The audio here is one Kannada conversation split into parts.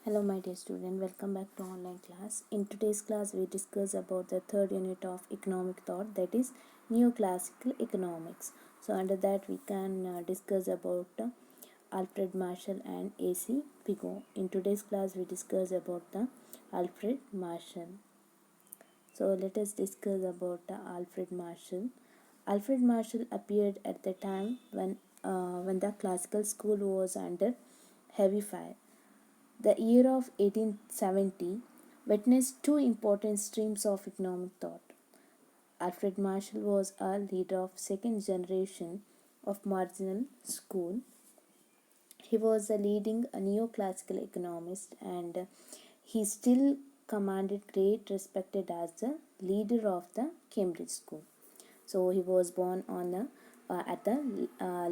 Hello my dear student, welcome back to online class. In today's class we discuss about the third unit of economic thought, that is neoclassical economics. So under that we can discuss about Alfred Marshall and A.C. Pigot. In today's class we discuss about the Alfred Marshall. So let us discuss about Alfred Marshall. Alfred Marshall appeared at the time when the classical school was under heavy fire. The year of 1870 witnessed two important streams of economic thought. Alfred Marshall was a leader of second generation of marginal school. He was a leading neoclassical economist, and he still commanded great respect as the leader of the Cambridge School. So he was born at the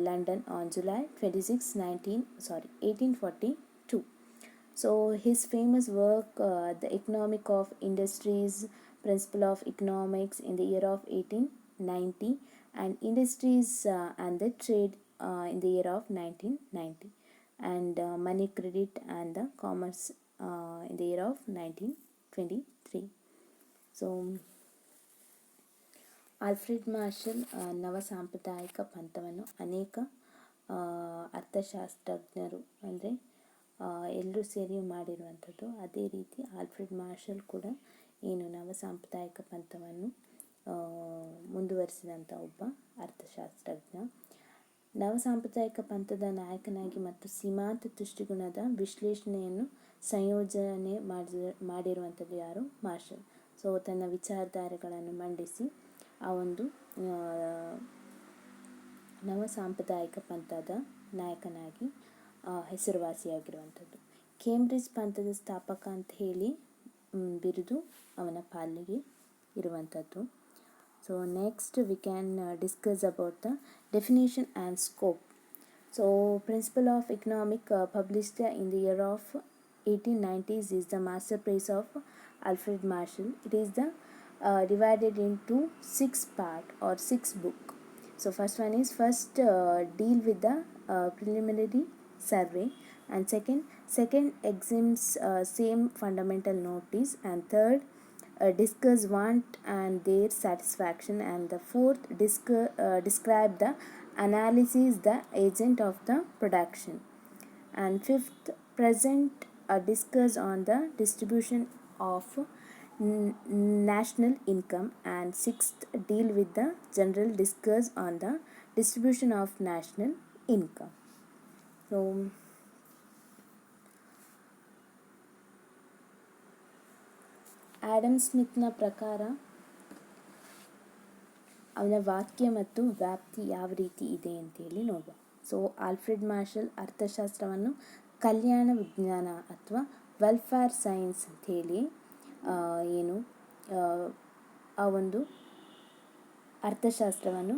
London on July 26, 1842. So his famous work, The Economic of Industries, Principle of Economics in the year of 1890, and Industries and the Trade in the year of 1990, and Money, Credit and the Commerce in the year of 1923. So Alfred marshal ನವ ಸಾಂಪ್ರದಾಯಿಕ ಪಂಥವನ್ನು ಅನೇಕ ಅರ್ಥಶಾಸ್ತ್ರಜ್ಞರು ಅಂದರೆ ಎಲ್ಲರೂ ಸೇರಿ ಮಾಡಿರುವಂಥದ್ದು. ಅದೇ ರೀತಿ ಆಲ್ಫ್ರೆಡ್ ಮಾರ್ಷಲ್ ಕೂಡ ಏನು ನವ ಸಾಂಪ್ರದಾಯಿಕ ಪಂಥವನ್ನು ಮುಂದುವರಿಸಿದಂಥ ಒಬ್ಬ ಅರ್ಥಶಾಸ್ತ್ರಜ್ಞ. ನವ ಸಾಂಪ್ರದಾಯಿಕ ಪಂಥದ ನಾಯಕನಾಗಿ ಮತ್ತು ಸೀಮಾಂತ ದೃಷ್ಟಿಗುಣದ ವಿಶ್ಲೇಷಣೆಯನ್ನು ಸಂಯೋಜನೆ ಮಾಡಿರುವಂಥದ್ದು ಯಾರು? ಮಾರ್ಷಲ್. ಸೊ ತನ್ನ ವಿಚಾರಧಾರೆಗಳನ್ನು ಮಂಡಿಸಿ ಆ ಒಂದು ನವ ಸಾಂಪ್ರದಾಯಿಕ ಪಂಥದ ನಾಯಕನಾಗಿ ಹೆಸರುವಾಸಿಯಾಗಿರುವಂಥದ್ದು. ಕೇಂಬ್ರಿಡ್ಜ್ ಪಂಥದ ಸ್ಥಾಪಕ ಅಂತ ಹೇಳಿ ಬಿರುದು ಅವನ ಪಾಲಿಗೆ ಇರುವಂಥದ್ದು. So next we can discuss about the definition and scope. So principle of economic published in the year of 1890s is the masterpiece of Alfred Marshall. It is the divided into 6 part or 6 book. So first one is deal with the preliminary survey, and second examines same fundamental notice, and third discuss want and their satisfaction, and the fourth describe the analysis the agent of the production, and fifth present discuss on the distribution of national income, and sixth deal with the general discuss on the distribution of national income. So Adam ಸ್ಮಿತ್ನ ಪ್ರಕಾರ ಅವನ ವಾಕ್ಯ ಮತ್ತು ವ್ಯಾಪ್ತಿ ಯಾವ ರೀತಿ ಇದೆ ಅಂತೇಳಿ ನೋಡುವ. ಸೊ ಆಲ್ಫ್ರೆಡ್ ಮಾರ್ಷಲ್ ಅರ್ಥಶಾಸ್ತ್ರವನ್ನು ಕಲ್ಯಾಣ ವಿಜ್ಞಾನ ಅಥವಾ ವೆಲ್ಫೇರ್ ಸೈನ್ಸ್ ಅಂಥೇಳಿ ಏನು ಆ ಒಂದು ಅರ್ಥಶಾಸ್ತ್ರವನ್ನು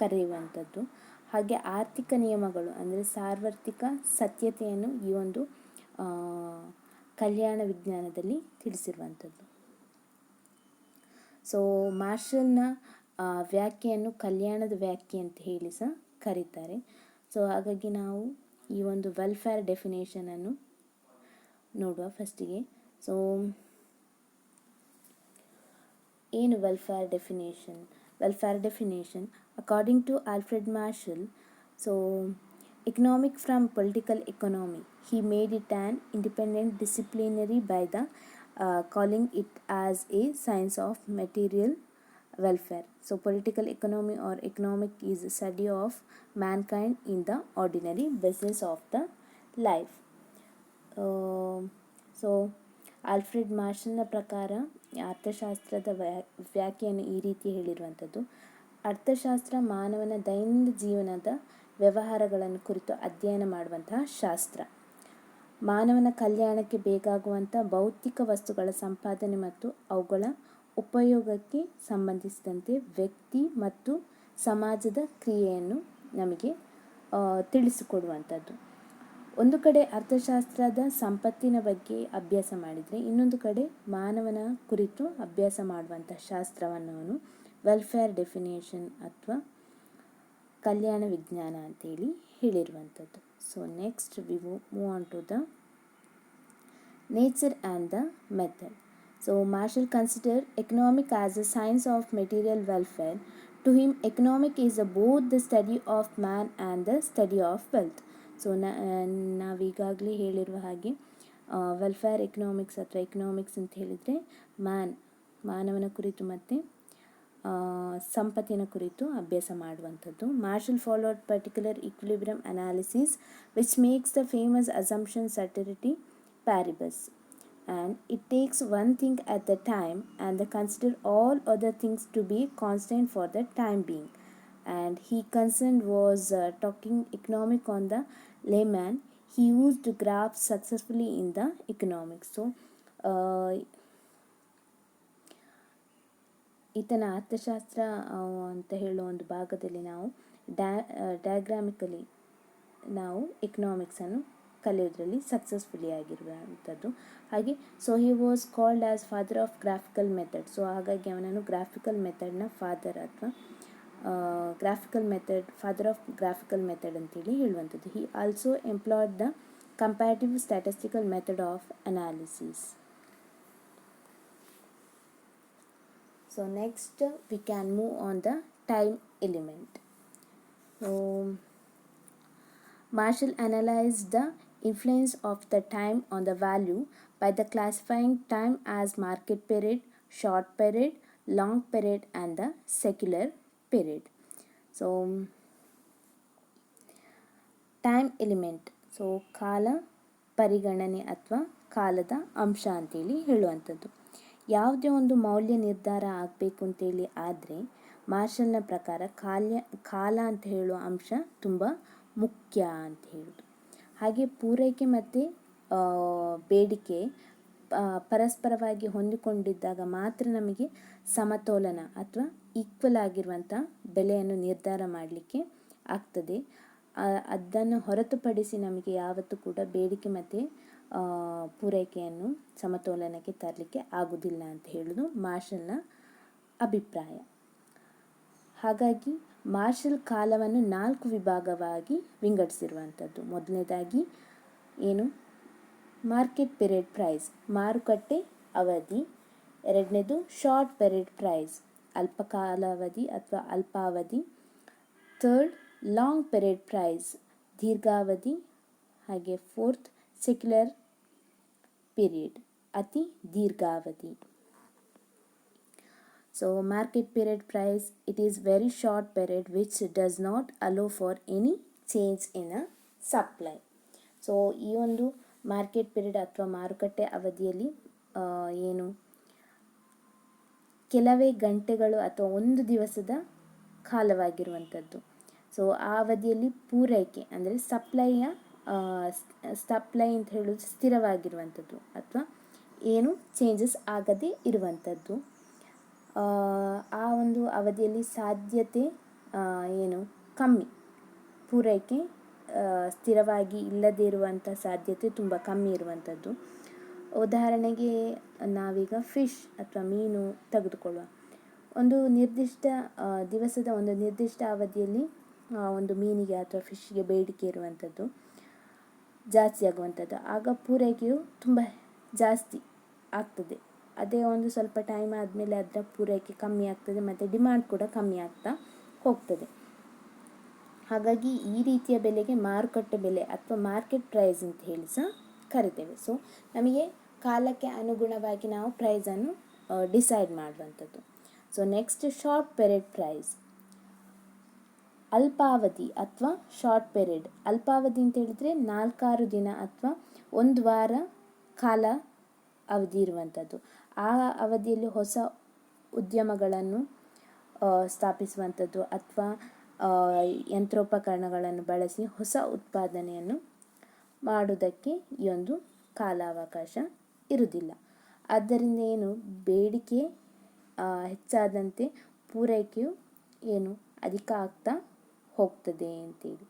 ಕರೆಯುವಂಥದ್ದು. ಹಾಗೆ ಆರ್ಥಿಕ ನಿಯಮಗಳು ಅಂದರೆ ಸಾರ್ವತ್ರಿಕ ಸತ್ಯತೆಯನ್ನು ಈ ಒಂದು ಕಲ್ಯಾಣ ವಿಜ್ಞಾನದಲ್ಲಿ ತಿಳಿಸಿರುವಂಥದ್ದು. ಸೊ ಮಾರ್ಷಲ್ನ ವ್ಯಾಖ್ಯೆಯನ್ನು ಕಲ್ಯಾಣದ ವ್ಯಾಖ್ಯೆ ಅಂತ ಹೇಳಿ ಸಹ ಕರೀತಾರೆ. ಸೊ ಹಾಗಾಗಿ ನಾವು ಈ ಒಂದು ವೆಲ್ಫೇರ್ ಡೆಫಿನೇಷನನ್ನು ನೋಡುವ ಫಸ್ಟಿಗೆ. ಸೊ ಏನು welfare definition according to Alfred Marshall, so economic from political economy. He made it an independent disciplinary by the calling it as a science of material welfare. So political economy or economic is a study of mankind in the ordinary business of the life. So Alfred ಮಾರ್ಷಲ್ನ ಪ್ರಕಾರ ಅರ್ಥಶಾಸ್ತ್ರದ ವ್ಯಾಖ್ಯೆಯನ್ನು ಈ ರೀತಿ ಹೇಳಿರುವಂಥದ್ದು: ಅರ್ಥಶಾಸ್ತ್ರ ಮಾನವನ ದೈನಂದಿನ ಜೀವನದ ವ್ಯವಹಾರಗಳನ್ನು ಕುರಿತು ಅಧ್ಯಯನ ಮಾಡುವಂತಹ ಶಾಸ್ತ್ರ. ಮಾನವನ ಕಲ್ಯಾಣಕ್ಕೆ ಬೇಕಾಗುವಂಥ ಭೌತಿಕ ವಸ್ತುಗಳ ಸಂಪಾದನೆ ಮತ್ತು ಅವುಗಳ ಉಪಯೋಗಕ್ಕೆ ಸಂಬಂಧಿಸಿದಂತೆ ವ್ಯಕ್ತಿ ಮತ್ತು ಸಮಾಜದ ಕ್ರಿಯೆಯನ್ನು ನಮಗೆ ತಿಳಿಸಿಕೊಡುವಂಥದ್ದು. ಒಂದು ಕಡೆ ಅರ್ಥಶಾಸ್ತ್ರದ ಸಂಪತ್ತಿನ ಬಗ್ಗೆ ಅಭ್ಯಾಸ ಮಾಡಿದರೆ, ಇನ್ನೊಂದು ಕಡೆ ಮಾನವನ ಕುರಿತು ಅಭ್ಯಾಸ ಮಾಡುವಂಥ ಶಾಸ್ತ್ರವನ್ನು ಅವನು ವೆಲ್ಫೇರ್ ಡೆಫಿನೇಷನ್ ಅಥವಾ ಕಲ್ಯಾಣ ವಿಜ್ಞಾನ ಅಂತೇಳಿ ಹೇಳಿರುವಂಥದ್ದು. So next we move on to the nature and the method. So Marshall considered economic as a science of material welfare. To him, economic is both the study of man and the study of wealth. So ನಾವೀಗಾಗಲೇ ಹೇಳಿರುವ ಹಾಗೆ ವೆಲ್ಫೇರ್ ಎಕನಾಮಿಕ್ಸ್ ಅಥವಾ ಎಕನಾಮಿಕ್ಸ್ ಅಂತ ಹೇಳಿದರೆ ಮಾನವನ ಕುರಿತು ಮತ್ತು ಸಂಪತ್ತಿನ ಕುರಿತು ಅಭ್ಯಾಸ ಮಾಡುವಂಥದ್ದು. Marshall followed particular equilibrium analysis which makes the famous assumption ceteris paribus. And it takes one thing at the time and they consider all other things to be constant for the time being. And he concerned was talking economic on the layman. He used graphs successfully in the economics. So ಈತನ ಅರ್ಥಶಾಸ್ತ್ರ ಅಂತ ಹೇಳೋ ಒಂದು ಭಾಗದಲ್ಲಿ ನಾವು ಡಯಾಗ್ರಾಮಿಕಲಿ ನಾವು ಎಕನಾಮಿಕ್ಸನ್ನು ಕಲಿಯೋದ್ರಲ್ಲಿ ಸಕ್ಸಸ್ಫುಲಿ ಆಗಿರುವಂಥದ್ದು. ಹಾಗೆ so he was called as father of graphical method. So ಹಾಗಾಗಿ ಅವನನ್ನು ಗ್ರಾಫಿಕಲ್ ಮೆಥಡ್ನ ಫಾದರ್ ಅಥವಾ ಫಾದರ್ ಆಫ್ ಗ್ರಾಫಿಕಲ್ ಮೆಥಡ್ ಅಂತೇಳಿ ಹೇಳುವಂಥದ್ದು. He also employed the comparative statistical method of analysis. So next we can move on the time element. So Marshall analyzed the influence of the time on the value by the classifying time as market period, short period, long period and the secular period. So time element, so ಕಾಲ ಪರಿಗಣನೆ ಅಥವಾ ಕಾಲದ ಅಂಶ ಅಂತೇಳಿ ಹೇಳುವಂಥದ್ದು. ಯಾವುದೇ ಒಂದು ಮೌಲ್ಯ ನಿರ್ಧಾರ ಆಗಬೇಕು ಅಂತೇಳಿ ಆದರೆ ಮಾರ್ಷಲ್ನ ಪ್ರಕಾರ ಕಾಲ ಅಂತ ಹೇಳುವ ಅಂಶ ತುಂಬ ಮುಖ್ಯ ಅಂತ ಹೇಳೋದು. ಹಾಗೆ ಪೂರೈಕೆ ಮತ್ತು ಬೇಡಿಕೆ ಪರಸ್ಪರವಾಗಿ ಹೊಂದಿಕೊಂಡಿದ್ದಾಗ ಮಾತ್ರ ನಮಗೆ ಸಮತೋಲನ ಅಥವಾ ಈಕ್ವಲ್ ಆಗಿರುವಂಥ ಬೆಲೆಯನ್ನು ನಿರ್ಧಾರ ಮಾಡಲಿಕ್ಕೆ ಆಗ್ತದೆ. ಅದನ್ನು ಹೊರತುಪಡಿಸಿ ನಮಗೆ ಯಾವತ್ತೂ ಕೂಡ ಬೇಡಿಕೆ ಮತ್ತು ಪೂರೈಕೆಯನ್ನು ಸಮತೋಲನಕ್ಕೆ ತರಲಿಕ್ಕೆ ಆಗುವುದಿಲ್ಲ ಅಂತ ಹೇಳೋದು ಮಾರ್ಷಲ್ನ ಅಭಿಪ್ರಾಯ. ಹಾಗಾಗಿ ಮಾರ್ಷಲ್ ಕಾಲವನ್ನು 4 ವಿಭಾಗವಾಗಿ ವಿಂಗಡಿಸಿರುವಂಥದ್ದು. ಮೊದಲನೇದಾಗಿ ಏನು, ಮಾರ್ಕೆಟ್ ಪೀರಿಯಡ್ ಪ್ರೈಸ್, ಮಾರುಕಟ್ಟೆ ಅವಧಿ. ಎರಡನೇದು ಶಾರ್ಟ್ ಪೀರಿಯಡ್ ಪ್ರೈಸ್, ಅಲ್ಪಕಾಲಾವಧಿ ಅಥವಾ ಅಲ್ಪಾವಧಿ. ಥರ್ಡ್ ಲಾಂಗ್ ಪೀರಿಯಡ್ ಪ್ರೈಸ್, ದೀರ್ಘಾವಧಿ. ಹಾಗೆ ಫೋರ್ತ್ ಸೆಕ್ಯುಲರ್ ಪೀರಿಯಡ್, ಅತಿ ದೀರ್ಘಾವಧಿ. So market period price, it is very short period which does not allow for any change in a supply. So ಈ ಒಂದು ಮಾರ್ಕೆಟ್ ಪೀರಿಯಡ್ ಅಥವಾ ಮಾರುಕಟ್ಟೆ ಅವಧಿಯಲ್ಲಿ ಏನು ಕೆಲವೇ ಗಂಟೆಗಳು ಅಥವಾ ಒಂದು ದಿವಸದ ಕಾಲವಾಗಿರುವಂಥದ್ದು. ಸೊ ಆ ಅವಧಿಯಲ್ಲಿ ಪೂರೈಕೆ ಅಂದರೆ ಸಪ್ಲೈ ಅಂತ ಹೇಳೋದು ಸ್ಥಿರವಾಗಿರುವಂಥದ್ದು ಅಥವಾ ಏನು ಚೇಂಜಸ್ ಆಗದೇ ಇರುವಂಥದ್ದು. ಆ ಒಂದು ಅವಧಿಯಲ್ಲಿ ಸಾಧ್ಯತೆ ಏನು ಕಮ್ಮಿ, ಪೂರೈಕೆ ಸ್ಥಿರವಾಗಿ ಇಲ್ಲದೇ ಇರುವಂಥ ಸಾಧ್ಯತೆ ತುಂಬ ಕಮ್ಮಿ ಇರುವಂಥದ್ದು. ಉದಾಹರಣೆಗೆ ನಾವೀಗ ಫಿಶ್ ಅಥವಾ ಮೀನು ತೆಗೆದುಕೊಳ್ಳುವ. ಒಂದು ನಿರ್ದಿಷ್ಟ ದಿವಸದ ಒಂದು ನಿರ್ದಿಷ್ಟ ಅವಧಿಯಲ್ಲಿ ಒಂದು ಮೀನಿಗೆ ಅಥವಾ ಫಿಶ್ಗೆ ಬೇಡಿಕೆ ಇರುವಂಥದ್ದು, ಜಾಸ್ತಿ ಆಗುವಂಥದ್ದು. ಆಗ ಪೂರೈಕೆಯು ತುಂಬ ಜಾಸ್ತಿ ಆಗ್ತದೆ. ಅದೇ ಒಂದು ಸ್ವಲ್ಪ ಟೈಮ್ ಆದಮೇಲೆ ಅದರ ಪೂರೈಕೆ ಕಮ್ಮಿ ಆಗ್ತದೆ ಮತ್ತು ಡಿಮ್ಯಾಂಡ್ ಕೂಡ ಕಮ್ಮಿ ಆಗ್ತಾ ಹೋಗ್ತದೆ. ಹಾಗಾಗಿ ಈ ರೀತಿಯ ಬೆಲೆಗೆ ಮಾರುಕಟ್ಟೆ ಬೆಲೆ ಅಥವಾ ಮಾರ್ಕೆಟ್ ಪ್ರೈಸ್ ಅಂತ ಹೇಳಿ ಸಹ ಕರಿತೇವೆ. ಸೊ ನಮಗೆ ಕಾಲಕ್ಕೆ ಅನುಗುಣವಾಗಿ ನಾವು ಪ್ರೈಸನ್ನು ಡಿಸೈಡ್ ಮಾಡುವಂಥದ್ದು. So next short period price, ಅಲ್ಪಾವಧಿ ಅಥವಾ ಶಾರ್ಟ್ ಪೀರಿಯಡ್. ಅಲ್ಪಾವಧಿ ಅಂತ ಹೇಳಿದರೆ 4-6 ದಿನ ಅಥವಾ 1 ವಾರ ಕಾಲ ಅವಧಿ ಇರುವಂಥದ್ದು. ಆ ಅವಧಿಯಲ್ಲಿ ಹೊಸ ಉದ್ಯಮಗಳನ್ನು ಸ್ಥಾಪಿಸುವಂಥದ್ದು ಅಥವಾ ಯಂತ್ರೋಪಕರಣಗಳನ್ನು ಬಳಸಿ ಹೊಸ ಉತ್ಪಾದನೆಯನ್ನು ಮಾಡುವುದಕ್ಕೆ ಈ ಒಂದು ಕಾಲಾವಕಾಶ ಇರುವುದಿಲ್ಲ. ಆದ್ದರಿಂದ ಏನು, ಬೇಡಿಕೆ ಹೆಚ್ಚಾದಂತೆ ಪೂರೈಕೆಯು ಏನು ಅಧಿಕ ಆಗ್ತಾ ಹೋಗ್ತದೆ ಅಂತೇಳಿ.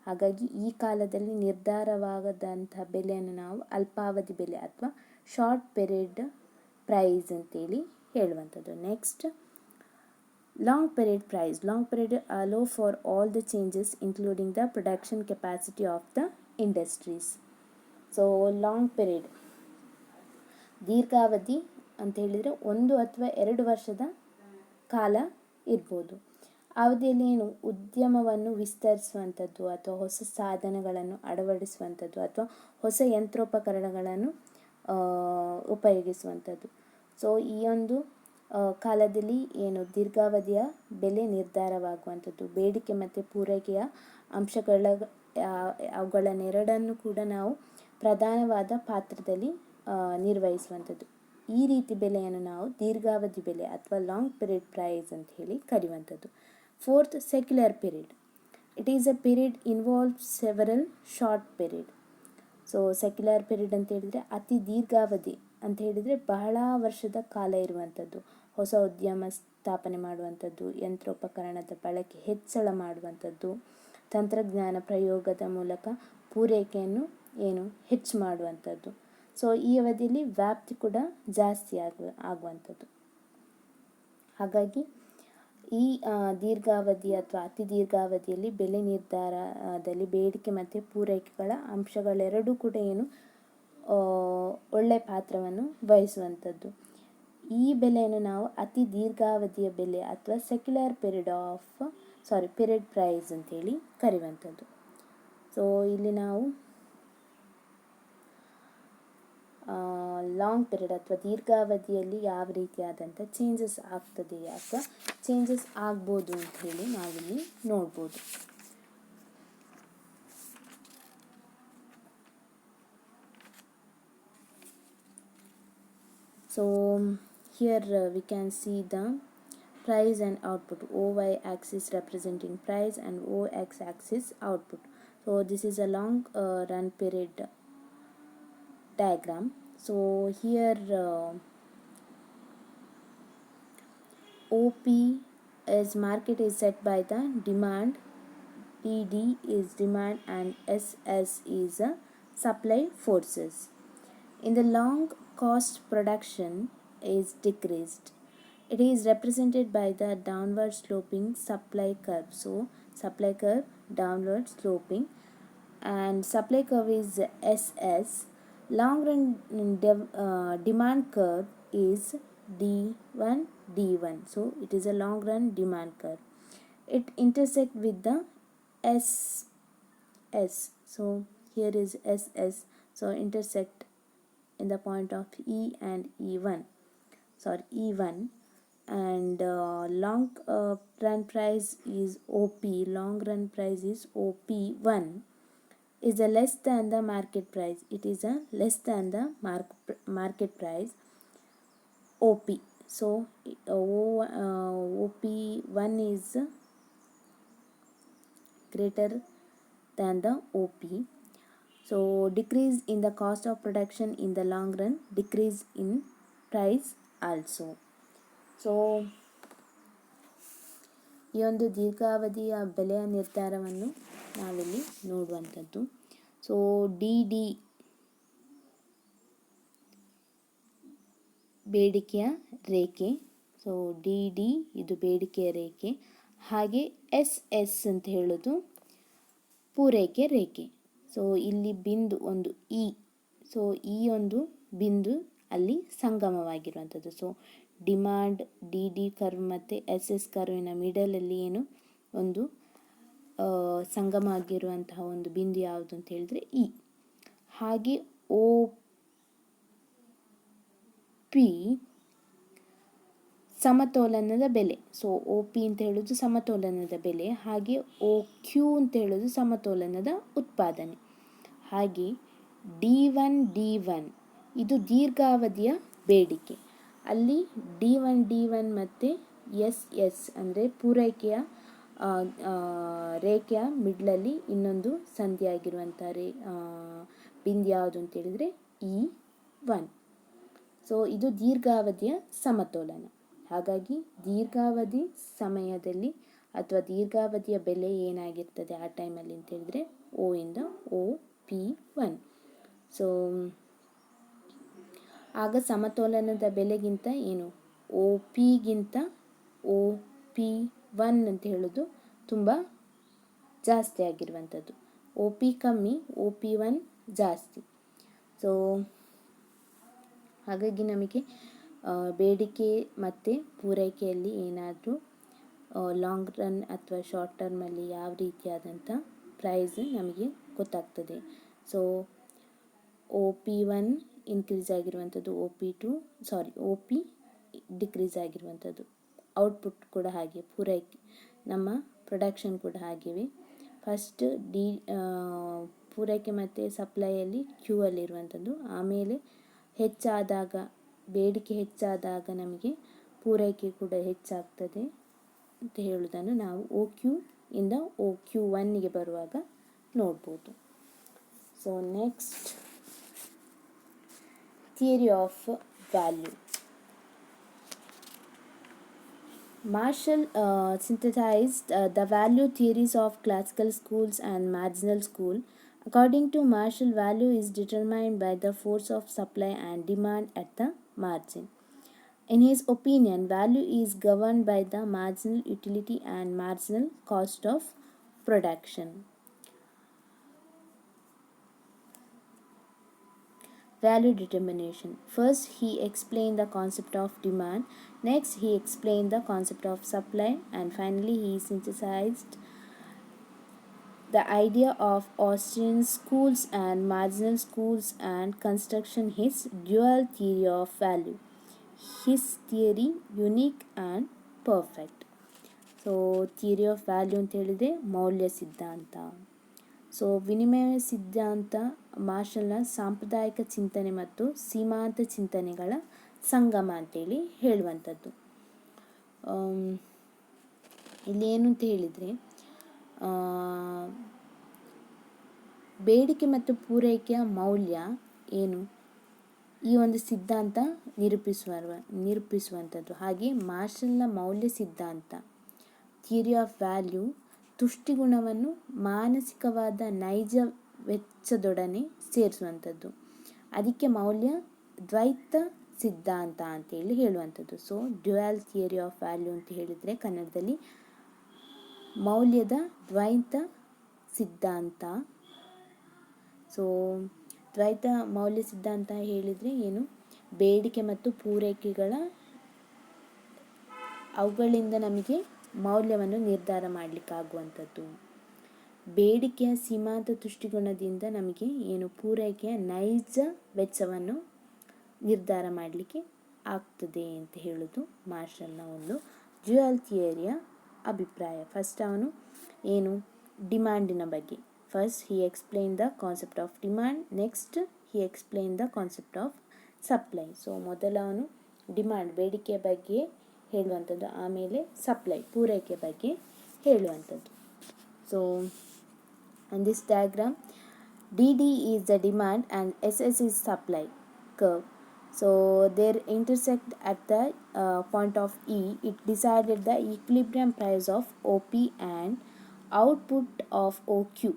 ಹಾಗಾಗಿ ಈ ಕಾಲದಲ್ಲಿ ನಿರ್ಧಾರವಾಗದಂಥ ಬೆಲೆಯನ್ನು ನಾವು ಅಲ್ಪಾವಧಿ ಬೆಲೆ ಅಥವಾ ಶಾರ್ಟ್ ಪೀರಿಯಡ್ ಪ್ರೈಸ್ ಅಂತೇಳಿ ಹೇಳುವಂಥದ್ದು. Next long period price. Long period allow for all the changes including the production capacity of the industries. So long period ದೀರ್ಘಾವಧಿ ಅಂತ ಹೇಳಿದರೆ 1 ಅಥವಾ 2 ವರ್ಷದ ಕಾಲ ಇರ್ಬೋದು. ಅವಧಿಯಲ್ಲಿ ಏನು ಉದ್ಯಮವನ್ನು ವಿಸ್ತರಿಸುವಂಥದ್ದು ಅಥವಾ ಹೊಸ ಸಾಧನಗಳನ್ನು ಅಳವಡಿಸುವಂಥದ್ದು ಅಥವಾ ಹೊಸ ಯಂತ್ರೋಪಕರಣಗಳನ್ನು ಉಪಯೋಗಿಸುವಂಥದ್ದು. ಸೊ ಈ ಒಂದು ಕಾಲದಲ್ಲಿ ಏನು ದೀರ್ಘಾವಧಿಯ ಬೆಲೆ ನಿರ್ಧಾರವಾಗುವಂಥದ್ದು. ಬೇಡಿಕೆ ಮತ್ತು ಪೂರೈಕೆಯ ಅವುಗಳನ್ನೆರಡನ್ನು ಕೂಡ ನಾವು ಪ್ರಧಾನವಾದ ಪಾತ್ರದಲ್ಲಿ ನಿರ್ವಹಿಸುವಂಥದ್ದು. ಈ ರೀತಿ ಬೆಲೆಯನ್ನು ನಾವು ದೀರ್ಘಾವಧಿ ಬೆಲೆ ಅಥವಾ ಲಾಂಗ್ ಪೀರಿಯಡ್ ಪ್ರೈಸ್ ಅಂತ ಹೇಳಿ ಕರೆಯುವಂಥದ್ದು. Fourth, secular period. It is a period involves several short period. So secular period ಅಂತ ಹೇಳಿದರೆ ಅತಿ ದೀರ್ಘಾವಧಿ ಅಂತ ಹೇಳಿದರೆ ಬಹಳ ವರ್ಷದ ಕಾಲ ಇರುವಂಥದ್ದು. ಹೊಸ ಉದ್ಯಮ ಸ್ಥಾಪನೆ ಮಾಡುವಂಥದ್ದು, ಯಂತ್ರೋಪಕರಣದ ಬಳಕೆ ಹೆಚ್ಚಳ ಮಾಡುವಂಥದ್ದು, ತಂತ್ರಜ್ಞಾನ ಪ್ರಯೋಗದ ಮೂಲಕ ಪೂರೈಕೆಯನ್ನು ಹೆಚ್ಚು ಮಾಡುವಂಥದ್ದು. ಸೊ ಈ ಅವಧಿಯಲ್ಲಿ ವ್ಯಾಪ್ತಿ ಕೂಡ ಜಾಸ್ತಿ ಆಗುವಂಥದ್ದು. ಹಾಗಾಗಿ ಈ ದೀರ್ಘಾವಧಿ ಅಥವಾ ಅತಿ ದೀರ್ಘಾವಧಿಯಲ್ಲಿ ಬೆಲೆ ನಿರ್ಧಾರದಲ್ಲಿ ಬೇಡಿಕೆ ಮತ್ತು ಪೂರೈಕೆಗಳ ಅಂಶಗಳೆರಡೂ ಕೂಡ ಒಳ್ಳೆಯ ಪಾತ್ರವನ್ನು ವಹಿಸುವಂಥದ್ದು. ಈ ಬೆಲೆಯನ್ನು ನಾವು ಅತಿ ದೀರ್ಘಾವಧಿಯ ಬೆಲೆ ಅಥವಾ ಸೆಕ್ಯುಲರ್ ಪೀರಿಯಡ್ ಪ್ರೈಸ್ ಅಂತೇಳಿ ಕರೆಯುವಂಥದ್ದು. ಸೊ ಇಲ್ಲಿ ನಾವು ಲಾಂಗ್ ಪೀರಿಯಡ್ ಅಥವಾ ದೀರ್ಘಾವಧಿಯಲ್ಲಿ ಯಾವ ರೀತಿಯಾದಂಥ ಚೇಂಜಸ್ ಆಗ್ತದೆ ಅಥವಾ ಚೇಂಜಸ್ ಆಗ್ಬೋದು ಅಂತ ಹೇಳಿ ನಾವಿಲ್ಲಿ ನೋಡ್ಬೋದು. So here we can see the price and output. OY axis representing price and OX axis output. So this is a long run period diagram. So here OP is market is set by the demand, DD is demand and SS is supply forces. In the long cost production is decreased. It is represented by the downward sloping supply curve. So supply curve downward sloping and supply curve is SS. Long run demand curve is D1. So it is a long run demand curve. It intersect with the SS. So here is SS. So intersect in the point of E and E1. And long run price is OP. Long run price is OP1 is a less than the market price. It is a less than the market price OP. So OP1 is greater than the OP. So decrease in the cost of production in the long run, decrease in price also. So ಈ ಒಂದು ದೀರ್ಘಾವಧಿಯ ಬೆಲೆಯ ನಿರ್ಧಾರವನ್ನು ನಾವಿಲ್ಲಿ ನೋಡುವಂಥದ್ದು. ಸೊ DD ಬೇಡಿಕೆಯ ರೇಖೆ. ಸೊ DD ಇದು ಬೇಡಿಕೆಯ ರೇಖೆ. ಹಾಗೆ SS ಅಂತ ಹೇಳೋದು ಪೂರೈಕೆ ರೇಖೆ. ಸೊ ಇಲ್ಲಿ ಬಿಂದು ಒಂದು E. ಸೊ ಈ ಒಂದು ಬಿಂದು ಅಲ್ಲಿ ಸಂಗಮವಾಗಿರುವಂಥದ್ದು. ಸೊ ಡಿಮಾಂಡ್ DD ಕರ್ವ್ ಮತ್ತು SS ಕರ್ವಿನ ಮಿಡಲಲ್ಲಿ ಒಂದು ಸಂಗಮ ಆಗಿರುವಂತಹ ಒಂದು ಬಿಂದು ಯಾವುದು ಅಂತ ಹೇಳಿದ್ರೆ E. ಹಾಗೆ OP ಸಮತೋಲನದ ಬೆಲೆ. ಸೊ OP ಅಂತ ಹೇಳೋದು ಸಮತೋಲನದ ಬೆಲೆ. ಹಾಗೆ OQ ಅಂತ ಹೇಳೋದು ಸಮತೋಲನದ ಉತ್ಪಾದನೆ. ಹಾಗೆ D1 ಇದು ದೀರ್ಘಾವಧಿಯ ಬೇಡಿಕೆ. ಅಲ್ಲಿ D1 ಮತ್ತು SS ಅಂದರೆ ಪೂರೈಕೆಯ ರೇಖೆಯ ಮಿಡ್ಲಲ್ಲಿ ಇನ್ನೊಂದು ಸಂಧಿಯಾಗಿರುವಂಥ ಬಿಂದು ಯಾವುದು ಅಂತ ಹೇಳಿದರೆ E1. ಸೊ ಇದು ದೀರ್ಘಾವಧಿಯ ಸಮತೋಲನ. ಹಾಗಾಗಿ ದೀರ್ಘಾವಧಿ ಸಮಯದಲ್ಲಿ ಅಥವಾ ದೀರ್ಘಾವಧಿಯ ಬೆಲೆ ಏನಾಗಿರ್ತದೆ ಆ ಟೈಮಲ್ಲಿ ಅಂತ ಹೇಳಿದರೆ O ಇಂದ OP1. ಸೊ ಆಗ ಸಮತೋಲನದ ಬೆಲೆಗಿಂತ OPಗಿಂತ OP1 ಅಂತ ಹೇಳೋದು ತುಂಬ ಜಾಸ್ತಿ ಆಗಿರುವಂಥದ್ದು. OP ಕಮ್ಮಿ, OP1 ಜಾಸ್ತಿ. ಸೊ ಹಾಗಾಗಿ ನಮಗೆ ಬೇಡಿಕೆ ಮತ್ತು ಪೂರೈಕೆಯಲ್ಲಿ ಏನಾದರೂ ಲಾಂಗ್ ರನ್ ಅಥವಾ ಶಾರ್ಟ್ ಟರ್ಮಲ್ಲಿ ಯಾವ ರೀತಿಯಾದಂಥ ಪ್ರೈಸ್ ನಮಗೆ ಗೊತ್ತಾಗ್ತದೆ. ಸೊ OP1 ಇನ್ಕ್ರೀಸ್ ಆಗಿರುವಂಥದ್ದು, OP ಡಿಕ್ರೀಸ್ ಆಗಿರುವಂಥದ್ದು, ಔಟ್ಪುಟ್ ಕೂಡ ಹಾಗೆ, ಪೂರೈಕೆ ನಮ್ಮ ಪ್ರೊಡಕ್ಷನ್ ಕೂಡ ಹಾಗೆಯೇ. ಫಸ್ಟ್ ಪೂರೈಕೆ ಮತ್ತು ಸಪ್ಲೈಯಲ್ಲಿ ಕ್ಯೂ ಅಲ್ಲಿರುವಂಥದ್ದು, ಆಮೇಲೆ ಹೆಚ್ಚಾದಾಗ ಬೇಡಿಕೆ ಹೆಚ್ಚಾದಾಗ ನಮಗೆ ಪೂರೈಕೆ ಕೂಡ ಹೆಚ್ಚಾಗ್ತದೆ ಅಂತ ಹೇಳುವುದನ್ನು ನಾವು OQ ಇಂದ OQ1ಗೆ ಬರುವಾಗ ನೋಡ್ಬೋದು. So next, theory of value. Marshall synthesized the value theories of classical schools and marginal school. According to Marshall, value is determined by the force of supply and demand at the margin. In his opinion, value is governed by the marginal utility and marginal cost of production. Value determination. First, he explained the concept of demand. Next, he explained the concept of supply. And finally, he synthesized the idea of Austrian schools and marginal schools and construction his dual theory of value. His theory unique and perfect. So, theory of value ಅಂತ ಹೇಳಿದರೆ ಮೌಲ್ಯ ಸಿದ್ಧಾಂತ. ಸೊ ವಿನಿಮಯ ಸಿದ್ಧಾಂತ ಮಾರ್ಷಲ್ನ ಸಾಂಪ್ರದಾಯಿಕ ಚಿಂತನೆ ಮತ್ತು ಸೀಮಾಂತ ಚಿಂತನೆಗಳ ಸಂಗಮ ಅಂತೇಳಿ ಹೇಳುವಂಥದ್ದು. ಇಲ್ಲೇನು ಅಂತ ಹೇಳಿದರೆ, ಬೇಡಿಕೆ ಮತ್ತು ಪೂರೈಕೆಯ ಮೌಲ್ಯ ಏನು ಈ ಒಂದು ಸಿದ್ಧಾಂತ ನಿರೂಪಿಸುವಂಥದ್ದು. ಹಾಗೆ ಮಾರ್ಷಲ್ನ ಮೌಲ್ಯ ಸಿದ್ಧಾಂತ ಥಿಯರಿ ಆಫ್ ವ್ಯಾಲ್ಯೂ ತುಷ್ಟಿಗುಣವನ್ನು ಮಾನಸಿಕವಾದ ನೈಜ ವೆಚ್ಚದೊಡನೆ ಸೇರಿಸುವಂಥದ್ದು. ಅದಕ್ಕೆ ಮೌಲ್ಯ ದ್ವೈತ ಸಿದ್ಧಾಂತ ಅಂತೇಳಿ ಹೇಳುವಂಥದ್ದು. So dual theory of value ಅಂತ ಹೇಳಿದರೆ ಕನ್ನಡದಲ್ಲಿ ಮೌಲ್ಯದ ದ್ವೈತ ಸಿದ್ಧಾಂತ. ಸೊ ದ್ವೈತ ಮೌಲ್ಯ ಸಿದ್ಧಾಂತ ಹೇಳಿದರೆ ಏನು, ಬೇಡಿಕೆ ಮತ್ತು ಪೂರೈಕೆಗಳ ಅವುಗಳಿಂದ ನಮಗೆ ಮೌಲ್ಯವನ್ನು ನಿರ್ಧಾರ ಮಾಡಲಿಕ್ಕಾಗುವಂಥದ್ದು. ಬೇಡಿಕೆಯ ಸೀಮಾಂತ ದೃಷ್ಟಿಕೋನದಿಂದ ನಮಗೆ ಏನು ಪೂರೈಕೆಯ ನೈಜ ವೆಚ್ಚವನ್ನು ನಿರ್ಧಾರ ಮಾಡಲಿಕ್ಕೆ ಆಗ್ತದೆ ಅಂತ ಹೇಳೋದು ಮಾರ್ಷಲ್ನ ಒಂದು ಡ್ಯುಯಲ್ ಥಿಯರಿಯ ಅಭಿಪ್ರಾಯ. ಫಸ್ಟ್ ಅವನು ಏನು ಡಿಮ್ಯಾಂಡಿನ ಬಗ್ಗೆ, first he explain the concept of demand, next he explain the concept of supply. So ಮೊದಲ ಅವನು ಡಿಮ್ಯಾಂಡ್ ಬೇಡಿಕೆಯ ಬಗ್ಗೆ ಹೇಳುವಂಥದ್ದು, ಆಮೇಲೆ ಸಪ್ಲೈ ಪೂರೈಕೆ ಬಗ್ಗೆ ಹೇಳುವಂಥದ್ದು. So in this diagram, DD is the demand and SS is supply curve. So they intersect at the point of E. It decided the equilibrium price of OP and output of OQ.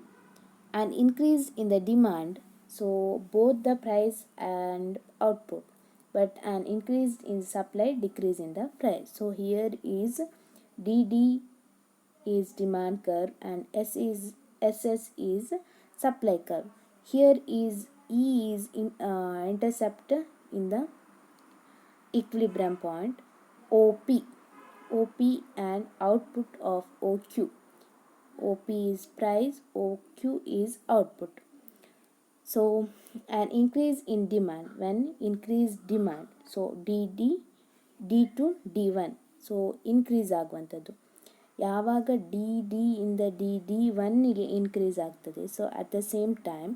An increase in the demand, so both the price and output, but an increase in supply, decrease in the price. So here is DD is demand curve and SS is supply curve. Here is E is intercept in the equilibrium point, OP and output of OQ. OP is price, OQ is output. So an increase in demand, when increased demand, so D to D1, so increase ಆಗುವಂಥದ್ದು. ಯಾವಾಗ DD ಇಂದ D1ಗೆ ಇನ್ಕ್ರೀಸ್ ಆಗ್ತದೆ, so at the same time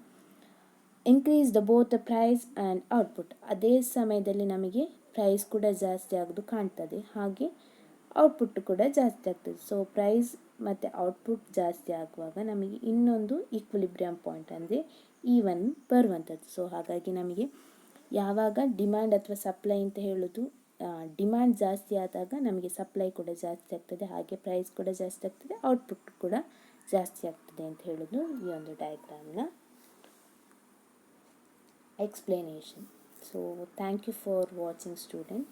increase the both the price and output. ಅದೇ ಸಮಯದಲ್ಲಿ ನಮಗೆ ಪ್ರೈಸ್ ಕೂಡ ಜಾಸ್ತಿ ಆಗೋದು ಕಾಣ್ತದೆ, ಹಾಗೆ ಔಟ್ಪುಟ್ ಕೂಡ ಜಾಸ್ತಿ ಆಗ್ತದೆ. ಸೊ ಪ್ರೈಸ್ ಮತ್ತು ಔಟ್ಪುಟ್ ಜಾಸ್ತಿ ಆಗುವಾಗ ನಮಗೆ ಇನ್ನೊಂದು ಈಕ್ವಿಲಿಬ್ರಿಯಂ ಪಾಯಿಂಟ್ ಅಂದರೆ E1 ಬರುವಂಥದ್ದು. ಸೊ ಹಾಗಾಗಿ ನಮಗೆ ಯಾವಾಗ ಡಿಮ್ಯಾಂಡ್ ಅಥವಾ ಸಪ್ಲೈ ಅಂತ ಹೇಳೋದು, ಡಿಮ್ಯಾಂಡ್ ಜಾಸ್ತಿ ಆದಾಗ ನಮಗೆ ಸಪ್ಲೈ ಕೂಡ ಜಾಸ್ತಿ ಆಗ್ತದೆ, ಹಾಗೆ ಪ್ರೈಸ್ ಕೂಡ ಜಾಸ್ತಿ ಆಗ್ತದೆ, ಔಟ್ಪುಟ್ ಕೂಡ ಜಾಸ್ತಿ ಆಗ್ತದೆ ಅಂತ ಹೇಳೋದು ಈ ಒಂದು ಡಯಾಗ್ರಾಮ್ನ explanation. So thank you for watching, student.